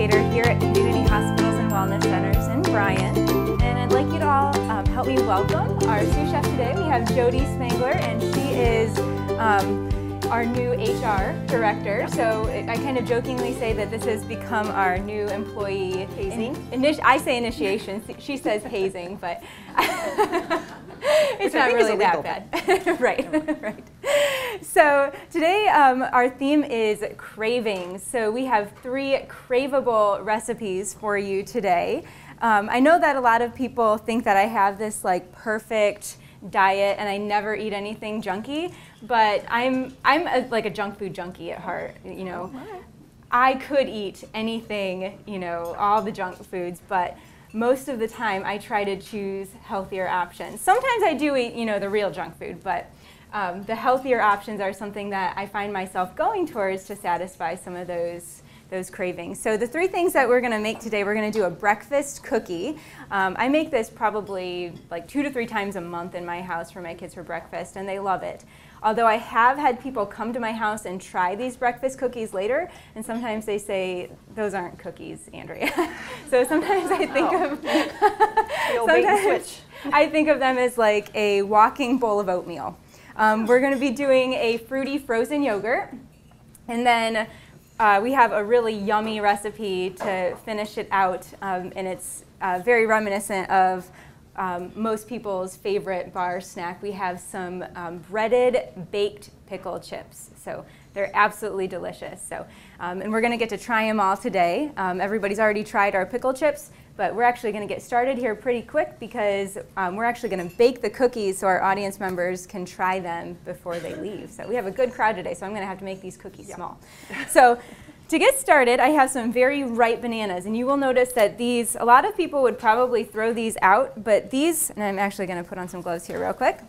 educator here at Community Hospitals and Wellness Centers in Bryan. And I'd like you to all help me welcome our sous chef today. We have Jody Spangler, and she is our new HR director. So I kind of jokingly say that this has become our new employee hazing. I say initiation, she says hazing, but it's not really that bad. Right. So today our theme is cravings. So we have 3 craveable recipes for you today. I know that a lot of people think that I have this like perfect diet and I never eat anything junky, but I'm like a junk food junkie at heart, you know. I could eat anything, you know, all the junk foods, but most of the time I try to choose healthier options. Sometimes I do eat, you know, the real junk food, but the healthier options are something that I find myself going towards to satisfy some of those cravings. So the 3 things that we're going to make today, we're going to do a breakfast cookie. I make this probably like 2 to 3 times a month in my house for my kids for breakfast, and they love it. Although I have had people come to my house and try these breakfast cookies later, and sometimes they say, those aren't cookies, Andrea. So sometimes I think of them as like a walking bowl of oatmeal. We're going to be doing a fruity frozen yogurt, and then we have a really yummy recipe to finish it out, and it's very reminiscent of most people's favorite bar snack. We have some breaded baked pickle chips. So they're absolutely delicious. So, and we're going to get to try them all today. Everybody's already tried our pickle chips, but we're actually going to get started here pretty quick because we're actually going to bake the cookies so our audience members can try them before they leave. So we have a good crowd today, so I'm going to have to make these cookies small. So to get started, I have some very ripe bananas, and you will notice that these, a lot of people would probably throw these out, but these, and I'm actually going to put on some gloves here real quick.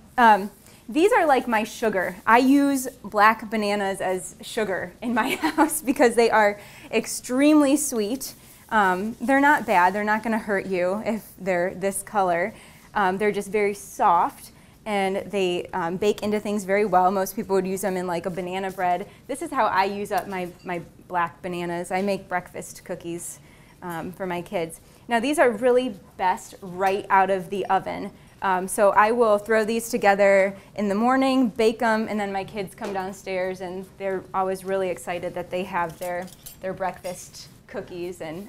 These are like my sugar. I use black bananas as sugar in my house because they are extremely sweet. They're not bad. They're not going to hurt you if they're this color. They're just very soft, and they bake into things very well. Most people would use them in like a banana bread. This is how I use up my black bananas. I make breakfast cookies for my kids. Now these are really best right out of the oven. So I will throw these together in the morning, bake them, and then my kids come downstairs and they're always really excited that they have their breakfast cookies, and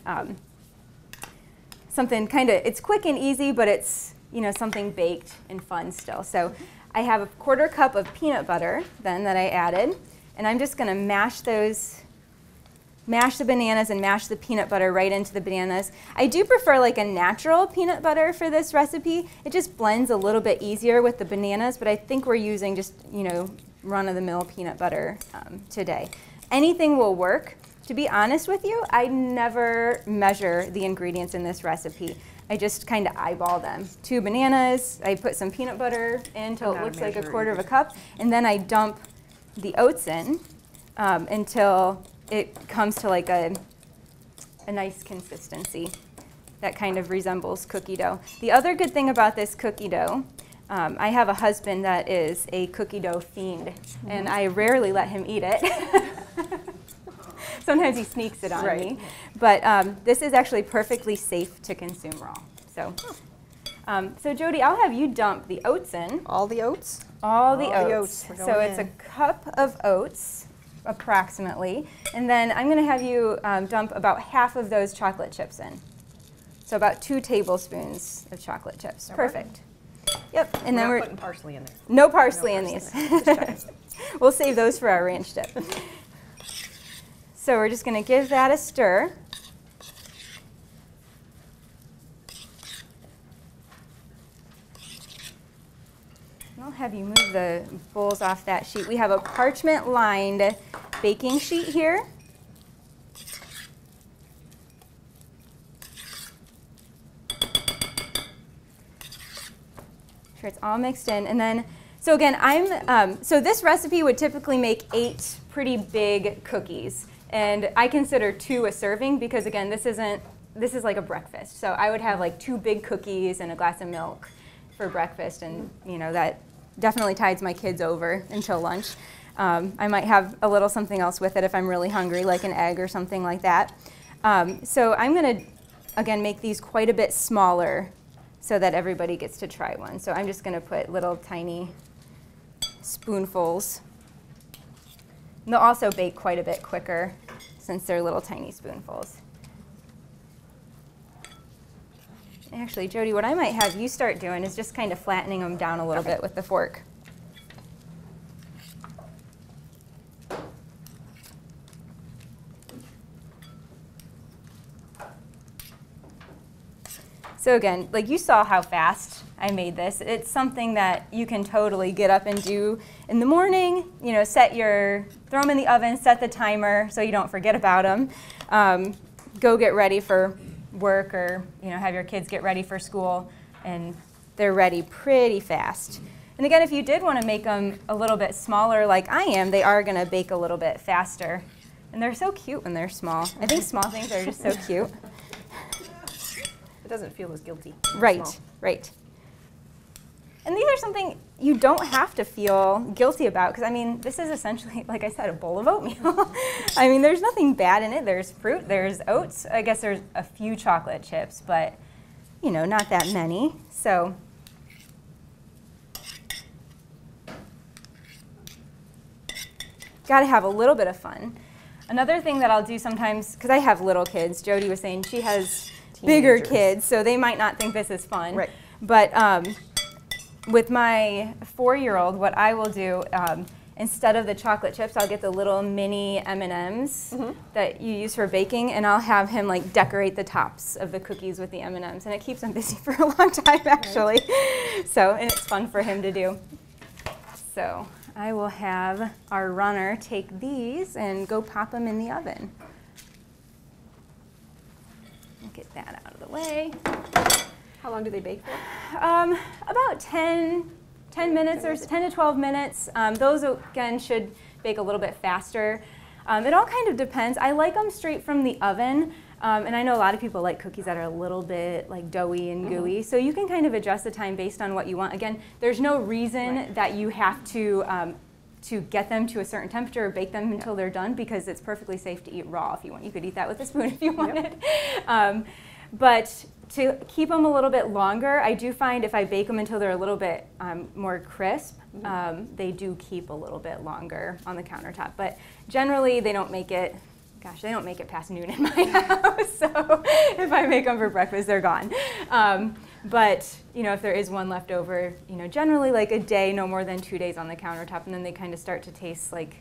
something kind of, it's quick and easy, but it's, you know, something baked and fun still. So I have a 1/4 cup of peanut butter then that I added, and I'm just going to mash the bananas and mash the peanut butter right into the bananas. I do prefer like a natural peanut butter for this recipe. It just blends a little bit easier with the bananas, but I think we're using just, you know, run-of-the-mill peanut butter today. Anything will work. To be honest with you, I never measure the ingredients in this recipe. I just kind of eyeball them. 2 bananas, I put some peanut butter in until it looks like a 1/4 cup, and then I dump the oats in until it comes to like a nice consistency that kind of resembles cookie dough. The other good thing about this cookie dough, I have a husband that is a cookie dough fiend, and I rarely let him eat it. Sometimes he sneaks it on me, but this is actually perfectly safe to consume raw. So, so Jody, I'll have you dump the oats in. All the oats? All the oats. So it's a cup of oats, approximately, and then I'm going to have you dump about half of those chocolate chips in. So about 2 tablespoons of chocolate chips. Perfect. Yep. And then we're putting parsley in there. No parsley in these. We'll save those for our ranch dip. So we're just going to give that a stir. I'll have you move the bowls off that sheet. We have a parchment-lined baking sheet here. Sure, it's all mixed in, and then so again, so this recipe would typically make 8 pretty big cookies. And I consider 2 a serving because, again, this is like a breakfast. So I would have like 2 big cookies and a glass of milk for breakfast, and you know that definitely tides my kids over until lunch. I might have a little something else with it if I'm really hungry, like an egg or something like that. So I'm going to, again, make these quite a bit smaller so that everybody gets to try one. So I'm just going to put little tiny spoonfuls. And they'll also bake quite a bit quicker since they're little tiny spoonfuls. Actually, Jody, what I might have you start doing is just kind of flattening them down a little bit with the fork. So again, like you saw how fast I made this. It's something that you can totally get up and do in the morning. You know, throw them in the oven, set the timer so you don't forget about them. Go get ready for work, or have your kids get ready for school, and they're ready pretty fast. And again, if you did want to make them a little bit smaller like I am, they are going to bake a little bit faster. And they're so cute when they're small. I think small things are just so cute. It doesn't feel as guilty. Right, right. And these are something you don't have to feel guilty about, because I mean, this is essentially, like I said, a bowl of oatmeal. I mean, there's nothing bad in it. There's fruit, there's oats. I guess there's a few chocolate chips, but not that many. So got to have a little bit of fun. Another thing that I'll do sometimes, because I have little kids, Jody was saying she has bigger kids, so they might not think this is fun. Right. But with my 4-year-old, what I will do, instead of the chocolate chips, I'll get the little mini M&Ms that you use for baking, and I'll have him like decorate the tops of the cookies with the M&Ms, and it keeps him busy for a long time, actually. So, and it's fun for him to do. So I will have our runner take these and go pop them in the oven. Get that out of the way. How long do they bake for? About 10 minutes or 10 to 12 minutes. Those, again, should bake a little bit faster. It all kind of depends. I like them straight from the oven. And I know a lot of people like cookies that are a little bit like doughy and gooey. So you can kind of adjust the time based on what you want. Again, there's no reason that you have to get them to a certain temperature or bake them until they're done, because it's perfectly safe to eat raw if you want. You could eat that with a spoon if you wanted. But to keep them a little bit longer, I do find if I bake them until they're a little bit more crisp, they do keep a little bit longer on the countertop. But generally, they don't make it, they don't make it past noon in my house. So if I make them for breakfast, they're gone. But if there is one left over, generally like a day, no more than 2 days on the countertop, and then they kind of start to taste like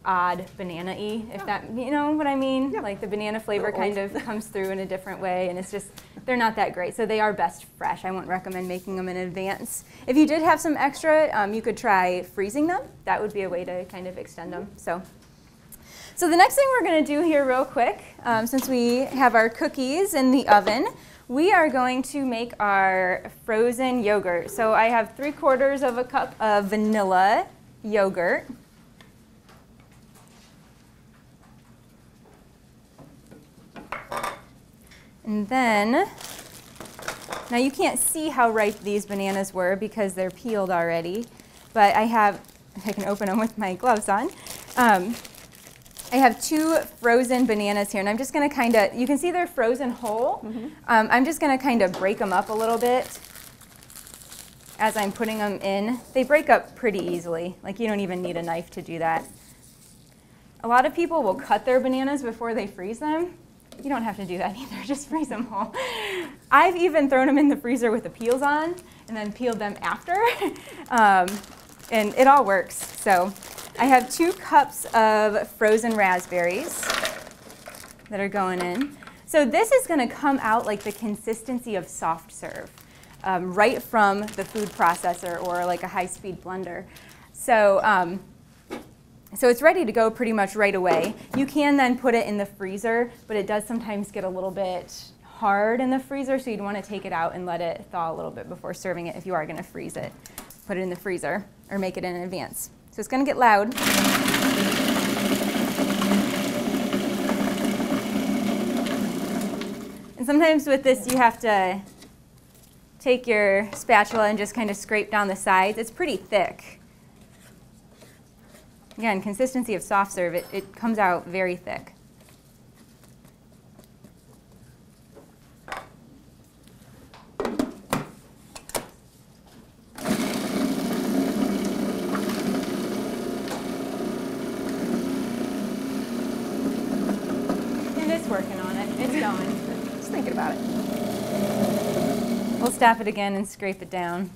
odd banana-y, if that, you know what I mean? Yeah. Like the banana flavor kind of comes through in a different way, and it's just, they're not that great. So they are best fresh. I wouldn't recommend making them in advance. If you did have some extra, you could try freezing them. That would be a way to kind of extend them. So the next thing we're going to do here real quick, since we have our cookies in the oven, we are going to make our frozen yogurt. So I have 3/4 of a cup of vanilla yogurt. And then, now you can't see how ripe these bananas were because they're peeled already, but I can open them with my gloves on. I have 2 frozen bananas here, and I'm just going to kind of, you can see they're frozen whole. I'm just going to kind of break them up a little bit as I'm putting them in. They break up pretty easily. Like, you don't even need a knife to do that. A lot of people will cut their bananas before they freeze them. You don't have to do that either, just freeze them whole. I've even thrown them in the freezer with the peels on and then peeled them after, and it all works. So I have 2 cups of frozen raspberries that are going in. So this is going to come out like the consistency of soft serve, right from the food processor or like a high-speed blender. So it's ready to go pretty much right away. You can then put it in the freezer, but it does sometimes get a little bit hard in the freezer, so you'd want to take it out and let it thaw a little bit before serving it if you are going to freeze it. Put it in the freezer or make it in advance. So it's going to get loud. And sometimes with this you have to take your spatula and just kind of scrape down the sides. It's pretty thick. Again, consistency of soft serve, it comes out very thick. It's going. Just thinking about it. We'll staff it again and scrape it down.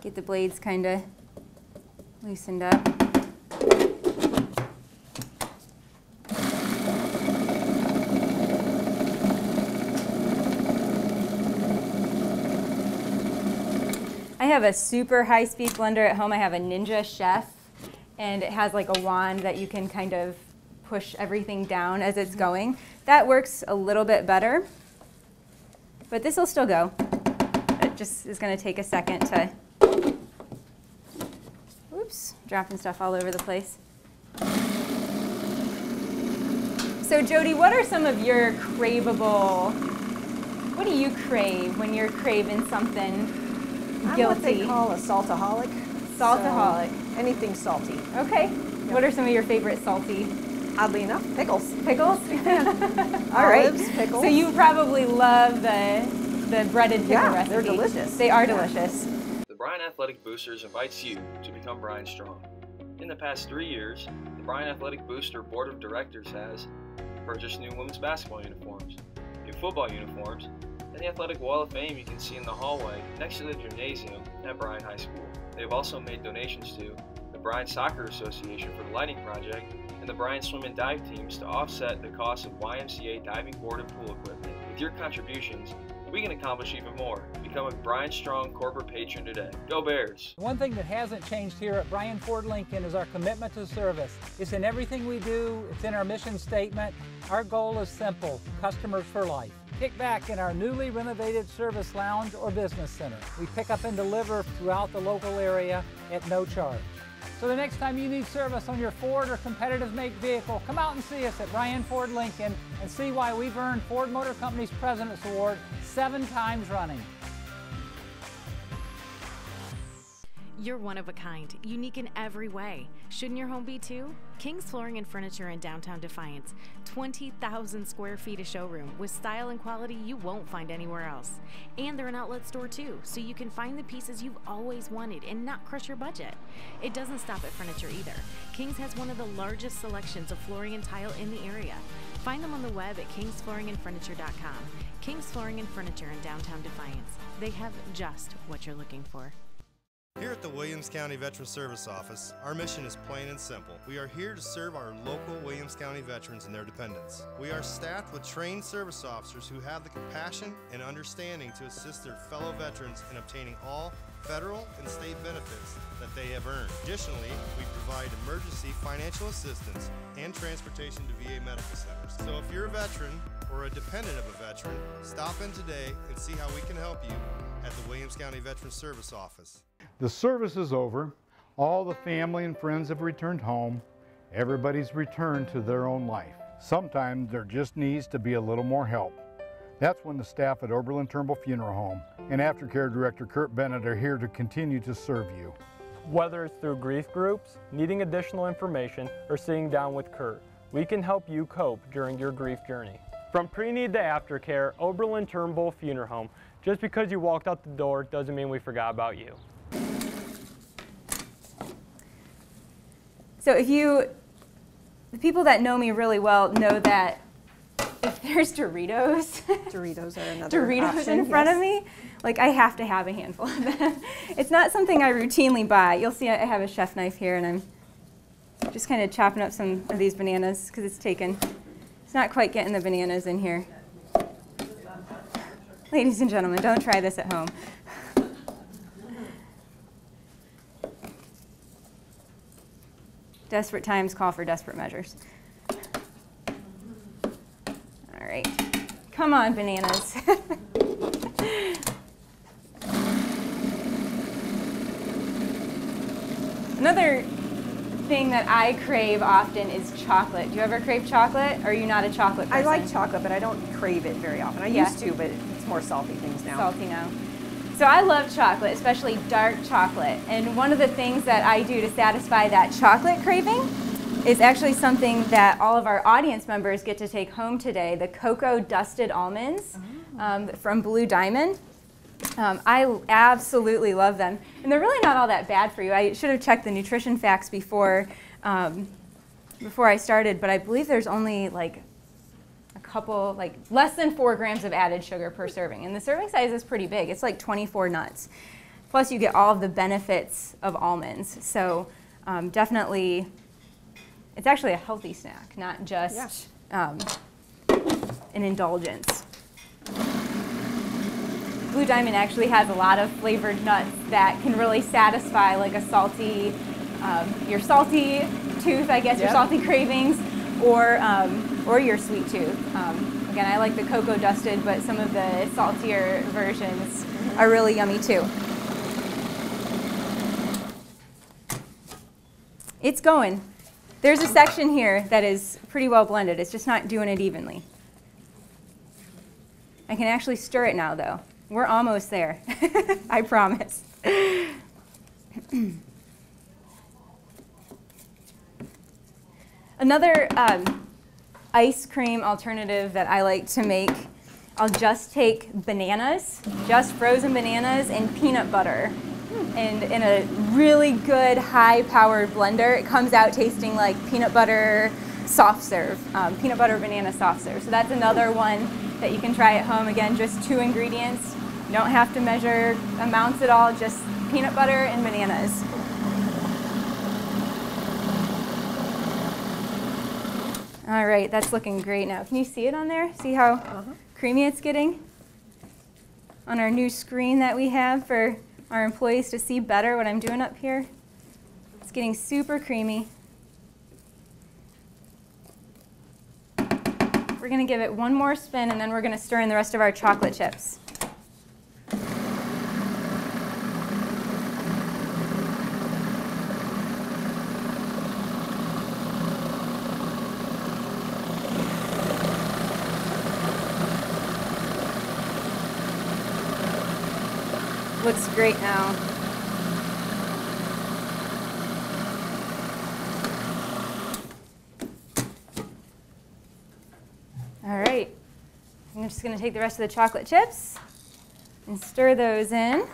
Get the blades kind of loosened up. I have a super high-speed blender at home. I have a Ninja Chef, and it has like a wand that you can kind of push everything down as it's going. That works a little bit better, but this will still go. It just is going to take a second to, oops, dropping stuff all over the place. So Jody, what are some of your craveable, what do you crave when you're craving something I'm guilty? what they call a saltaholic. Saltaholic. So anything salty. Okay. Yep. What are some of your favorite salty? Oddly enough, pickles. Pickles? All right. Olives, pickles. So you probably love the breaded pickle recipe. They're delicious. They are delicious. The Bryan Athletic Boosters invites you to become Bryan Strong. In the past 3 years, the Bryan Athletic Booster Board of Directors has purchased new women's basketball uniforms, new football uniforms, and the Athletic Wall of Fame you can see in the hallway next to the gymnasium at Bryan High School. They have also made donations to the Bryan Soccer Association for the Lighting Project and the Bryan Swim and Dive teams to offset the cost of YMCA diving board and pool equipment. With your contributions, we can accomplish even more. Become a Bryan Strong corporate patron today. Go Bears! One thing that hasn't changed here at Bryan Ford Lincoln is our commitment to service. It's in everything we do. It's in our mission statement. Our goal is simple: customers for life. Kick back in our newly renovated service lounge or business center. We pick up and deliver throughout the local area at no charge. So the next time you need service on your Ford or competitive make vehicle, come out and see us at Bryan Ford Lincoln and see why we've earned Ford Motor Company's President's Award 7 times running. You're one of a kind, unique in every way. Shouldn't your home be too? King's Flooring and Furniture in downtown Defiance. 20,000 square feet of showroom with style and quality you won't find anywhere else. And they're an outlet store too, so you can find the pieces you've always wanted and not crush your budget. It doesn't stop at furniture either. King's has one of the largest selections of flooring and tile in the area. Find them on the web at kingsflooringandfurniture.com. King's Flooring and Furniture in downtown Defiance. They have just what you're looking for. Here at the Williams County Veteran Service Office, our mission is plain and simple. We are here to serve our local Williams County veterans and their dependents. We are staffed with trained service officers who have the compassion and understanding to assist their fellow veterans in obtaining all federal and state benefits that they have earned. Additionally, we provide emergency financial assistance and transportation to VA medical centers. So if you're a veteran or a dependent of a veteran, stop in today and see how we can help you at the Williams County Veteran Service Office. The service is over. All the family and friends have returned home. Everybody's returned to their own life. Sometimes there just needs to be a little more help. That's when the staff at Oberlin Turnbull Funeral Home and Aftercare Director Kurt Bennett are here to continue to serve you. Whether it's through grief groups, needing additional information, or sitting down with Kurt, we can help you cope during your grief journey. From pre-need to aftercare, Oberlin Turnbull Funeral Home. Just because you walked out the door doesn't mean we forgot about you. So the people that know me really well know that if there's Doritos, Doritos are another Doritos option, in front of me, like I have to have a handful of them. It's not something I routinely buy. You'll see I have a chef knife here and I'm just kind of chopping up some of these bananas because it's not quite getting the bananas in here. Ladies and gentlemen, don't try this at home. Desperate times call for desperate measures. All right, come on, bananas. Another thing that I crave often is chocolate. Do you ever crave chocolate, or are you not a chocolate person? I like chocolate, but I don't crave it very often. I used to, but it's more salty things now. Salty now. So I love chocolate, especially dark chocolate. And one of the things that I do to satisfy that chocolate craving is actually something that all of our audience members get to take home today, the cocoa dusted almonds from Blue Diamond. I absolutely love them. And they're really not all that bad for you. I should have checked the nutrition facts before I started, but I believe there's only like a couple, like less than 4 grams of added sugar per serving. And the serving size is pretty big. It's like 24 nuts. Plus you get all of the benefits of almonds. So definitely, it's actually a healthy snack, not just an indulgence. Blue Diamond actually has a lot of flavored nuts that can really satisfy like a salty, your salty tooth, I guess, your salty cravings, or your sweet tooth. Again, I like the cocoa dusted, but some of the saltier versions are really yummy too. It's going. There's a section here that is pretty well blended. It's just not doing it evenly. I can actually stir it now though. We're almost there, I promise. Another ice cream alternative that I like to make, I'll just take bananas, just frozen bananas and peanut butter. And in a really good high-powered blender, it comes out tasting like peanut butter soft serve, peanut butter banana soft serve. So that's another one that you can try at home. Again, just 2 ingredients. You don't have to measure amounts at all, just peanut butter and bananas. All right, that's looking great now. Can you see it on there? See how creamy it's getting? On our new screen that we have for our employees to see better what I'm doing up here. It's getting super creamy. We're going to give it one more spin, and then we're going to stir in the rest of our chocolate chips. Looks great now. All right, I'm just going to take the rest of the chocolate chips and stir those in.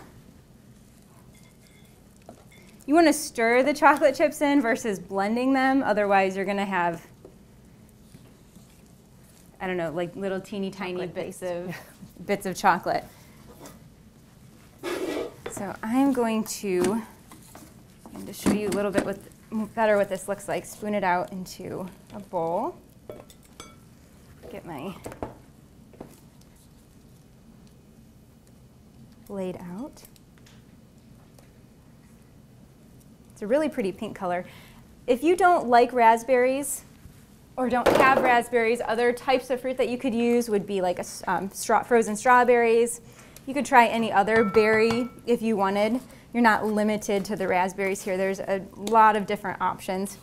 You want to stir the chocolate chips in versus blending them, otherwise you're going to have, I don't know, like little teeny tiny bits of chocolate. So I'm going to show you a little bit better what this looks like. Spoon it out into a bowl. Get my laid out. It's a really pretty pink color. If you don't like raspberries or don't have raspberries, other types of fruit that you could use would be like frozen strawberries. You could try any other berry if you wanted. You're not limited to the raspberries here. There's a lot of different options.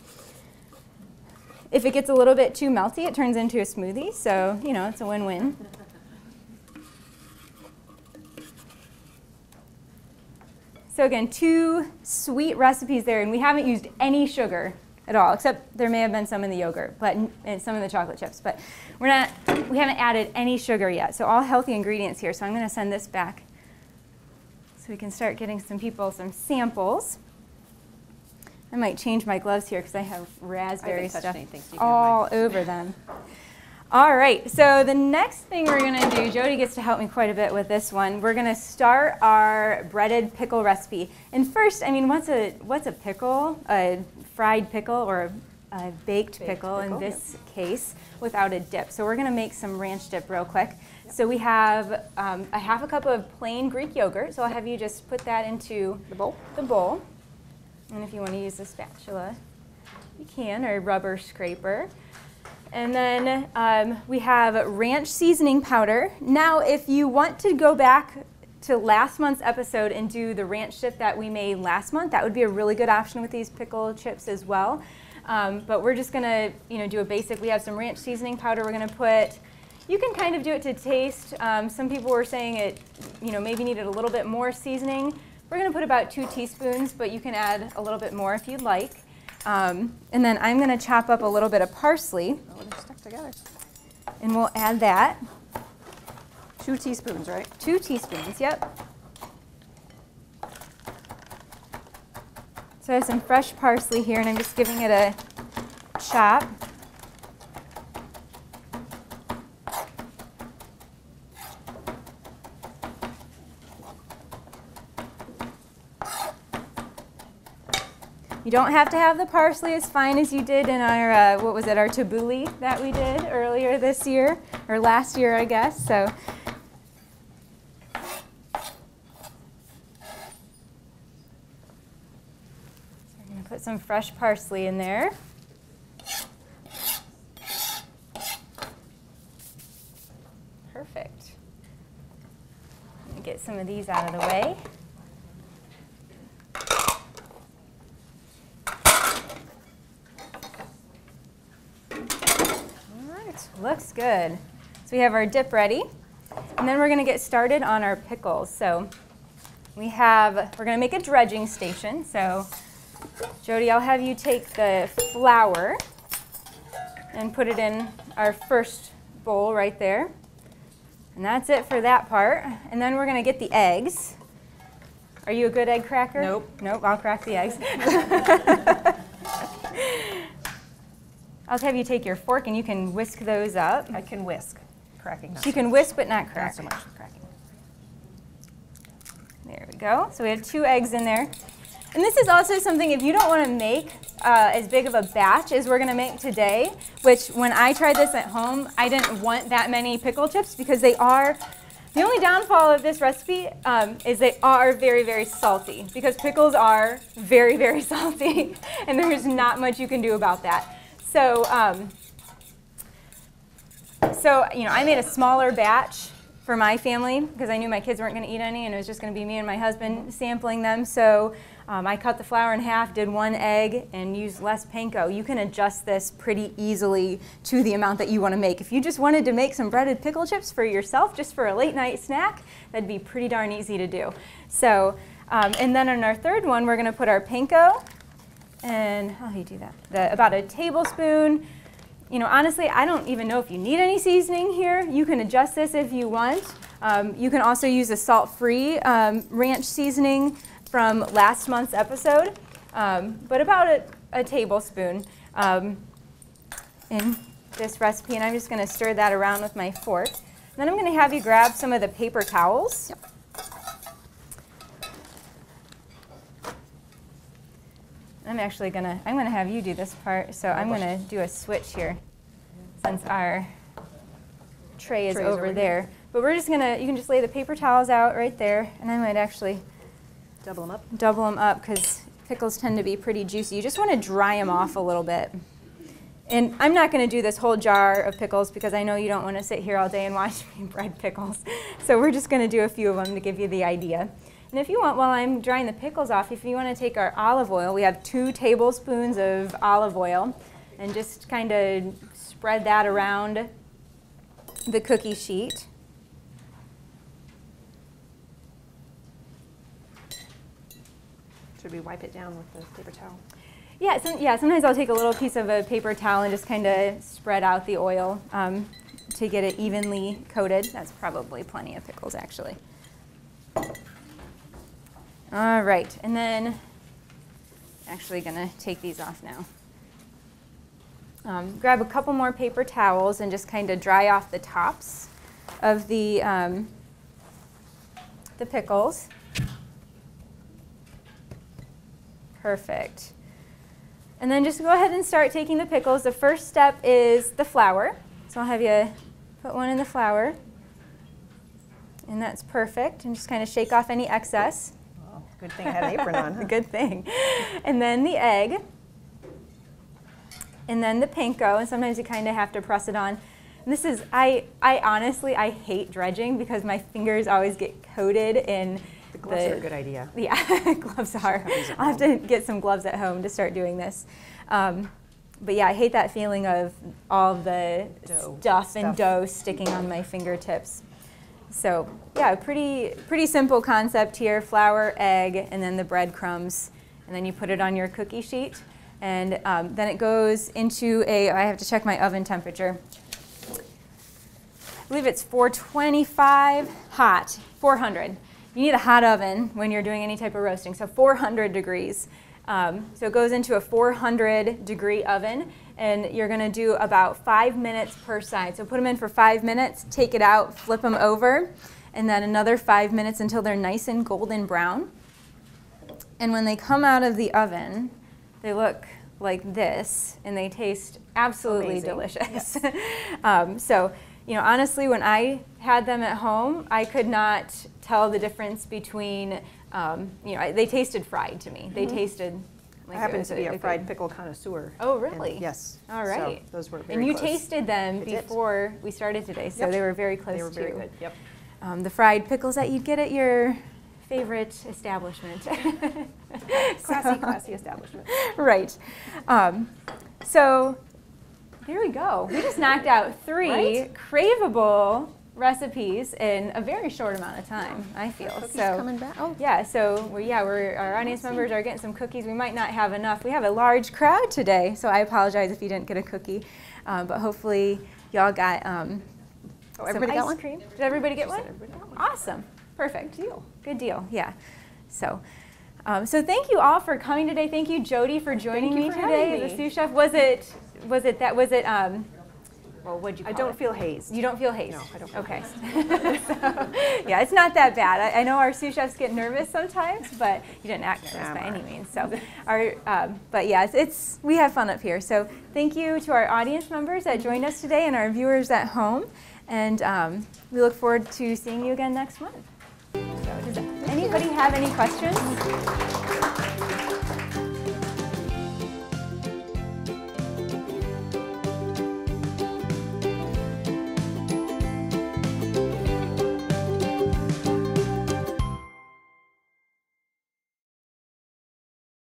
If it gets a little bit too melty, it turns into a smoothie, so you know, it's a win-win. So again, 2 sweet recipes there, and we haven't used any sugar at all, except there may have been some in the yogurt, and some in the chocolate chips, but we haven't added any sugar yet, so all healthy ingredients here. So I'm going to send this back so we can start getting some people some samples. I might change my gloves here because I have raspberry stuff all over them. All right, so the next thing we're going to do, Jody gets to help me quite a bit with this one. We're going to start our breaded pickle recipe. And first, I mean, what's a pickle? A fried pickle or a baked pickle in this case without a dip. So we're going to make some ranch dip real quick. Yep. So we have a 1/2 cup of plain Greek yogurt. So I'll have you just put that into the bowl. And if you want to use a spatula, you can, or a rubber scraper. And then we have ranch seasoning powder. Now, if you want to go back to last month's episode and do the ranch dip that we made last month, that would be a really good option with these pickle chips as well. But we're just going to do a basic. We have some ranch seasoning powder we're going to put. You can kind of do it to taste. Some people were saying it maybe needed a little bit more seasoning. We're going to put about 2 teaspoons, but you can add a little bit more if you'd like. And then I'm going to chop up a little bit of parsley. Oh, they're stuck together. And we'll add that. 2 teaspoons, right? 2 teaspoons, yep. So I have some fresh parsley here, and I'm just giving it a chop. You don't have to have the parsley as fine as you did in our, what was it, our tabbouleh that we did earlier this year, or last year, I guess. So we're going to put some fresh parsley in there. Perfect. I'm going to get some of these out of the way. Looks good. So we have our dip ready, and then we're going to get started on our pickles. So we're going to make a dredging station. So Jody, I'll have you take the flour and put it in our first bowl right there. And that's it for that part. And then we're going to get the eggs. Are you a good egg cracker? Nope. Nope, I'll crack the eggs. I'll have you take your fork and you can whisk those up. I can whisk. Cracking. You can whisk but not crack. Not so much cracking. There we go. So we have 2 eggs in there. And this is also something, if you don't want to make as big of a batch as we're going to make today, which when I tried this at home, I didn't want that many pickle chips because they are, the only downfall of this recipe is they are very, very salty, because pickles are very, very salty, and there's not much you can do about that. So, you know, I made a smaller batch for my family because I knew my kids weren't going to eat any, and it was just going to be me and my husband sampling them. So I cut the flour in half, did 1 egg, and used less panko. You can adjust this pretty easily to the amount that you want to make. If you just wanted to make some breaded pickle chips for yourself, just for a late night snack, that'd be pretty darn easy to do. So, and then on our third one, we're going to put our panko. And how do you do that? About a tablespoon. You know, honestly, I don't even know if you need any seasoning here. You can adjust this if you want. You can also use a salt-free ranch seasoning from last month's episode, but about a tablespoon in this recipe. And I'm just going to stir that around with my fork. And then I'm going to have you grab some of the paper towels. Yep. I'm going to have you do this part, so I'm going to do a switch here since our tray is over there. But we're just going to, you can just lay the paper towels out right there, and I might actually double them up. Double them up because pickles tend to be pretty juicy. You just want to dry them off a little bit. And I'm not going to do this whole jar of pickles because I know you don't want to sit here all day and watch me bread pickles. So we're just going to do a few of them to give you the idea. And if you want, while I'm drying the pickles off, if you want to take our olive oil, we have 2 tablespoons of olive oil, and just kind of spread that around the cookie sheet. Should we wipe it down with the paper towel? Yeah, sometimes I'll take a little piece of a paper towel and just kind of spread out the oil to get it evenly coated. That's probably plenty of pickles, actually. All right, and then actually going to take these off now. Grab a couple more paper towels and just kind of dry off the tops of the pickles. Perfect. And then just go ahead and start taking the pickles. The first step is the flour. So I'll have you put one in the flour. And that's perfect. And just kind of shake off any excess. Oh, good thing I had an apron on. Huh? Good thing. And then the egg. And then the panko. And sometimes you kind of have to press it on. And this is, I honestly, I hate dredging because my fingers always get coated in the gloves are a good idea. Yeah, gloves are. I'll have to get some gloves at home to start doing this. But yeah, I hate that feeling of all the stuff and dough sticking on my fingertips. So yeah, pretty simple concept here: flour, egg, and then the breadcrumbs, and then you put it on your cookie sheet, and then it goes into a. I have to check my oven temperature. I believe it's 425 hot, 400. You need a hot oven when you're doing any type of roasting, so 400 degrees. So it goes into a 400-degree oven, and you're going to do about 5 minutes per side. So put them in for 5 minutes, take it out, flip them over, and then another 5 minutes until they're nice and golden brown. And when they come out of the oven, they look like this, and they taste absolutely Amazing. delicious. Yes. So, you know, honestly, when I had them at home, I could not tell the difference between, you know, they tasted fried to me. They tasted like I happen it was to be a fried good- pickle connoisseur. Oh, and really? yes. All right. So those were very And you close. tasted them I did. before we started today, so Yep. they were very close They were very too. good. Yep. The fried pickles that you'd get at your favorite establishment. Classy establishment. Right. So there we go. We just knocked out 3 Right? craveable recipes in a very short amount of time, I feel. Cookies So coming back. Oh, yeah, so our audience members are getting some cookies. We might not have enough. We have a large crowd today, so I apologize if you didn't get a cookie. But hopefully y'all got some everybody ice got one? cream. Did everybody get one? everybody got one. Awesome. Perfect. Good deal. Yeah. So, so thank you all for coming today. Thank you, Jody, for joining Thank you me for today having as a me. sous chef. Well, what'd you call I don't it? feel hazed. You don't feel hazed? No, I don't feel Okay. So, yeah, it's not that bad. I know our sous chefs get nervous sometimes, but you didn't act nervous I'm by all any right. means. So, but yeah, we have fun up here. So thank you to our audience members that joined us today and our viewers at home. And we look forward to seeing you again next month. So does anybody have any questions?